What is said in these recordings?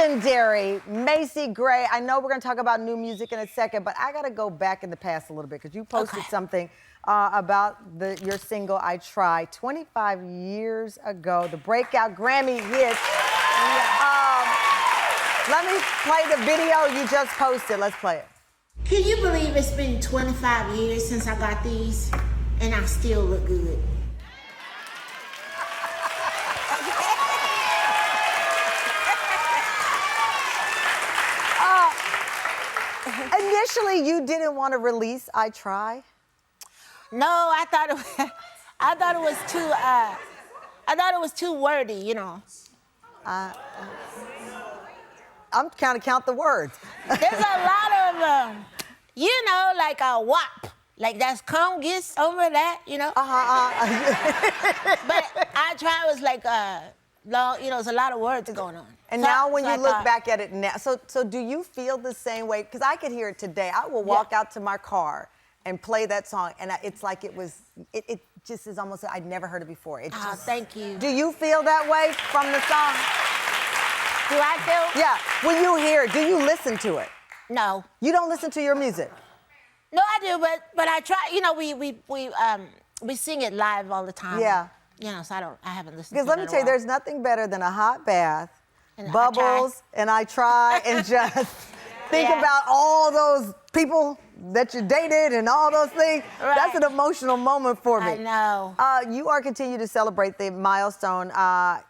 legendary Macy Gray. I know we're going to talk about new music in a second, but I got to go back in the past a little bit because you posted something about your single, I Try, 25 years ago, the breakout Grammy hit. Let me play the video you just posted. Let's play it. Can you believe it's been 25 years since I got these and I still look good? Initially, you didn't want to release I Try? No, I thought it was too wordy, you know. I'm kind of count the words. There's a lot of, you know, like a WAP. Like that's come get over that, you know. But I Try was like long, you know, there's a lot of words going on. And so, now when you look back at it now, so do you feel the same way? Because I could hear it today. I will walk out to my car and play that song, and it's like it just is almost, I'd never heard it before. It just, thank you. Do you feel that way from the song? Do I feel? Yeah, when you hear it, do you listen to it? No. You don't listen to your music? No, I do, but I try, you know, we sing it live all the time. Yeah. You know, so I haven't listened to it. Because let me tell you, there's nothing better than a hot bath, bubbles, and I Try, and just think about all those people that you dated and all those things. Right. That's an emotional moment for me. I know. You are continuing to celebrate the milestone.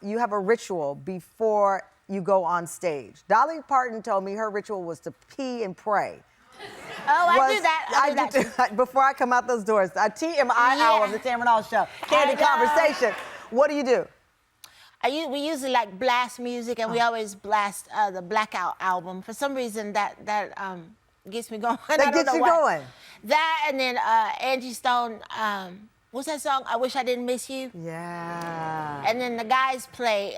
You have a ritual before you go on stage. Dolly Parton told me her ritual was to pee and pray. Oh, I do that. I do that too. Before I come out those doors. TMI hour of the Tamron Hall show. Candid Conversation. What do you do? We usually like blast music, and we always blast the Blackout album. For some reason, that gets me going. That gets you going. That, and then Angie Stone, what's that song? I Wish I Didn't Miss You. Yeah. And then the guys play,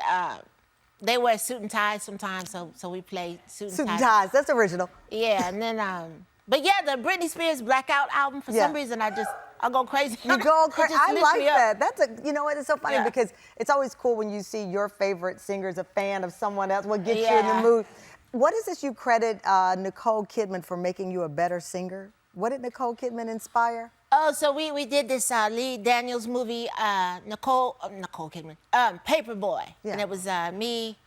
they wear suit and ties sometimes, so we play suit and ties. Suit and ties, that's original. Yeah, and then, but yeah, the Britney Spears Blackout album, for some reason, I go crazy. You go crazy. I like that. That's you know what, it's so funny because it's always cool when you see your favorite singer is a fan of someone else, what gets you in the mood. What is this you credit Nicole Kidman for making you a better singer? What did Nicole Kidman inspire? Oh, so we did this Lee Daniels movie, Nicole Kidman, Paperboy. Yeah. And it was me,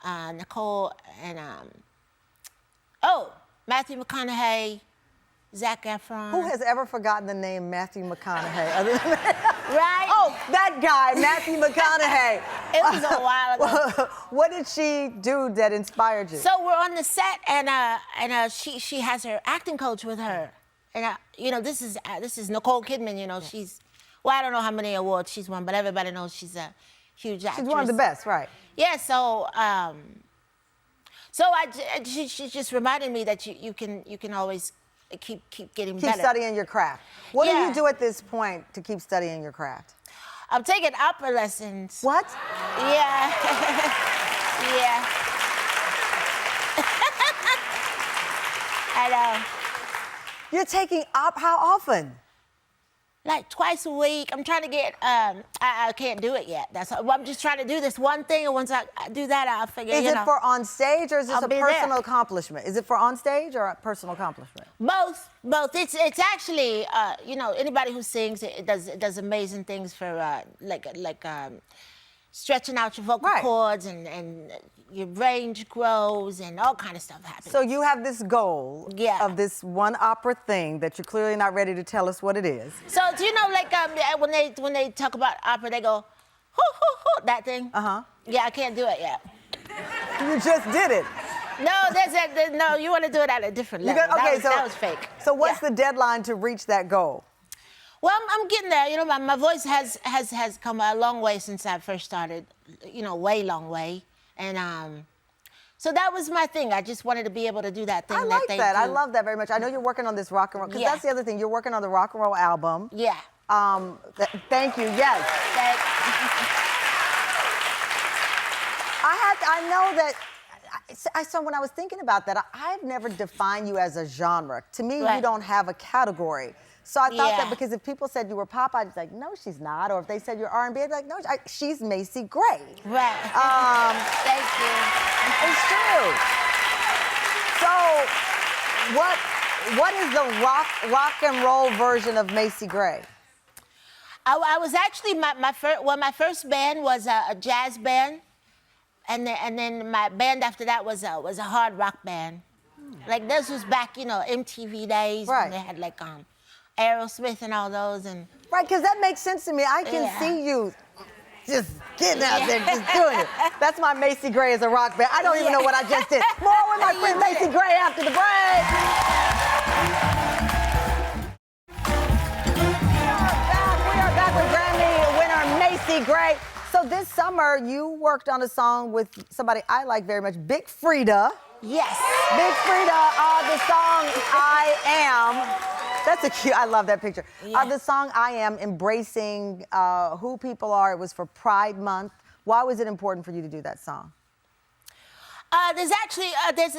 Nicole, and Matthew McConaughey, Zac Efron. Who has ever forgotten the name Matthew McConaughey? Other than that? Right? Oh, that guy, Matthew McConaughey. It was a while ago. What did she do that inspired you? So we're on the set, and she has her acting coach with her, and you know, this is Nicole Kidman. You know, she's, well, I don't know how many awards she's won, but everybody knows she's a huge actress. She's one of the best, right? Yeah. So she just reminded me that you can always keep getting better. Keep studying your craft. What do you do at this point to keep studying your craft? I'm taking opera lessons. What? Yeah. Yeah. I know. You're taking how often? Like twice a week. I'm trying to get, I can't do it yet. I'm just trying to do this one thing, and once I do that, I'll figure, Is it for on stage, or is this a personal accomplishment? Is it for on stage or a personal accomplishment? Both. It's actually, you know, anybody who sings, it does amazing things for, stretching out your vocal cords, and your range grows, and all kind of stuff happens. So you have this goal of this one opera thing that you're clearly not ready to tell us what it is. So do you know, like when they talk about opera, they go, hoo, hoo, hoo, that thing? Yeah, I can't do it yet. You just did it. No, no, you want to do it at a different level. That was fake. So what's the deadline to reach that goal? Well, I'm getting there. You know, my voice has come a long way since I first started. You know, way long way. And so that was my thing. I just wanted to be able to do that thing. I like that. I love that very much. I know you're working on this rock and roll, because that's the other thing. You're working on the rock and roll album. Yeah. Thank you. Yes. I know that. So when I was thinking about that, I've never defined you as a genre. To me, you don't have a category. So I thought that because if people said you were pop, I'd be like, no, she's not. Or if they said you're R&B, I'd be like, no, she's Macy Gray. Right. Thank you. It's true. So what is the rock and roll version of Macy Gray? I was actually, my first band was a jazz band. And then my band after that was a hard rock band. Like this was back, MTV days. Right. When they had like Aerosmith and all those and. Right, because that makes sense to me. I can see you just getting out there, just doing it. That's my Macy Gray as a rock band. I don't even know what I just did. More with my friend Macy Gray after the break. We are back with Grammy winner Macy Gray. So this summer, you worked on a song with somebody I like very much, Big Frida. Yes. Big Frida, the song I Am. That's a cute, I love that picture. Yeah. The song I Am, embracing who people are. It was for Pride Month. Why was it important for you to do that song? There's actually,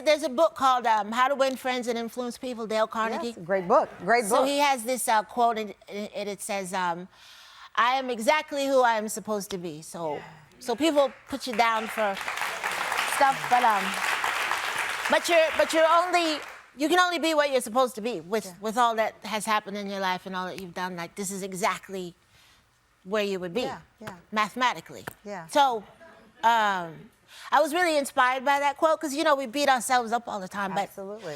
there's a book called How to Win Friends and Influence People, Dale Carnegie. Yes, great book, great book. So he has this quote, and it says, I am exactly who I am supposed to be. So people put you down for stuff, but you can only be what you're supposed to be with all that has happened in your life and all that you've done. Like this is exactly where you would be, mathematically. Yeah. So I was really inspired by that quote because we beat ourselves up all the time. Absolutely.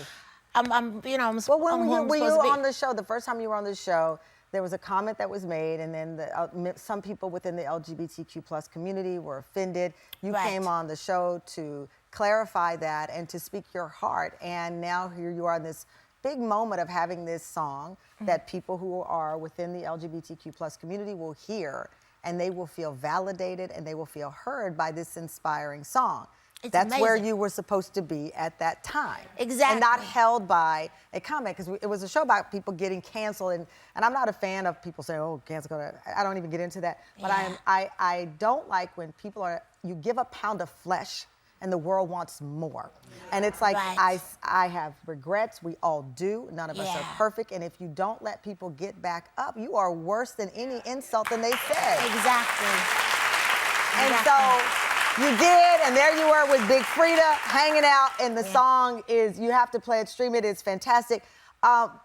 But I'm Well, when were you on the show? The first time you were on the show, there was a comment that was made, and then some people within the LGBTQ+ community were offended. You came on the show to clarify that and to speak your heart, and now here you are in this big moment of having this song that people who are within the LGBTQ+ community will hear, and they will feel validated and they will feel heard by this inspiring song. That's amazing. Where you were supposed to be at that time. Exactly. And not held by a comment, because it was a show about people getting canceled, and I'm not a fan of people saying, oh, cancel, I don't even get into that. But I don't like when people you give a pound of flesh and the world wants more. And it's like, I have regrets, we all do, none of us are perfect, and if you don't let people get back up, you are worse than any insult than they said. Exactly. And so, you did, and there you were with Big Frida hanging out, and the song is, you have to play it, stream it, it's fantastic.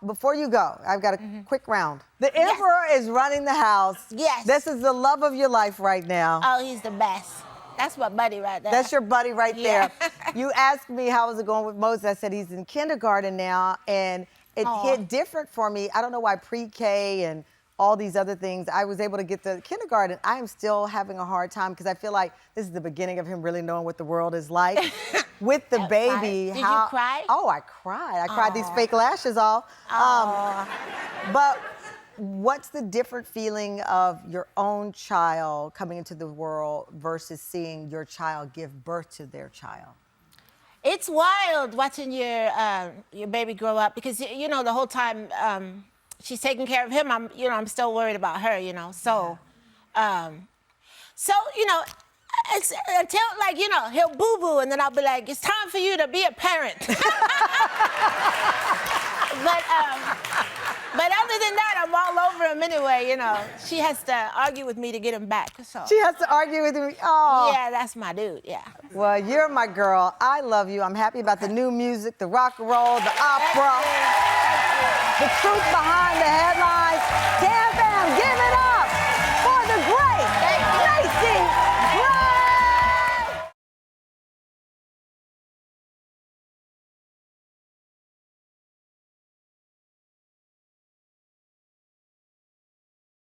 Before you go, I've got a quick round. The Emperor is running the house. Yes. This is the love of your life right now. Oh, he's the best. That's my buddy right there. That's your buddy right there. You asked me how was it going with Moses. I said he's in kindergarten now, and it hit different for me. I don't know why pre-K and all these other things, I was able to get to kindergarten. I am still having a hard time because I feel like this is the beginning of him really knowing what the world is like. With the baby. Did you cry? Oh, I cried. I cried these fake lashes off. But what's the different feeling of your own child coming into the world versus seeing your child give birth to their child? It's wild watching your baby grow up because, the whole time, she's taking care of him. I'm still worried about her, So, it's until he'll boo-boo, and then I'll be like, it's time for you to be a parent. But other than that, I'm all over him anyway. She has to argue with me to get him back. So. She has to argue with me. Oh. Yeah, that's my dude. Yeah. Well, you're my girl. I love you. I'm happy about the new music, the rock and roll, the opera. The truth behind the headlines. Cam Fam, give it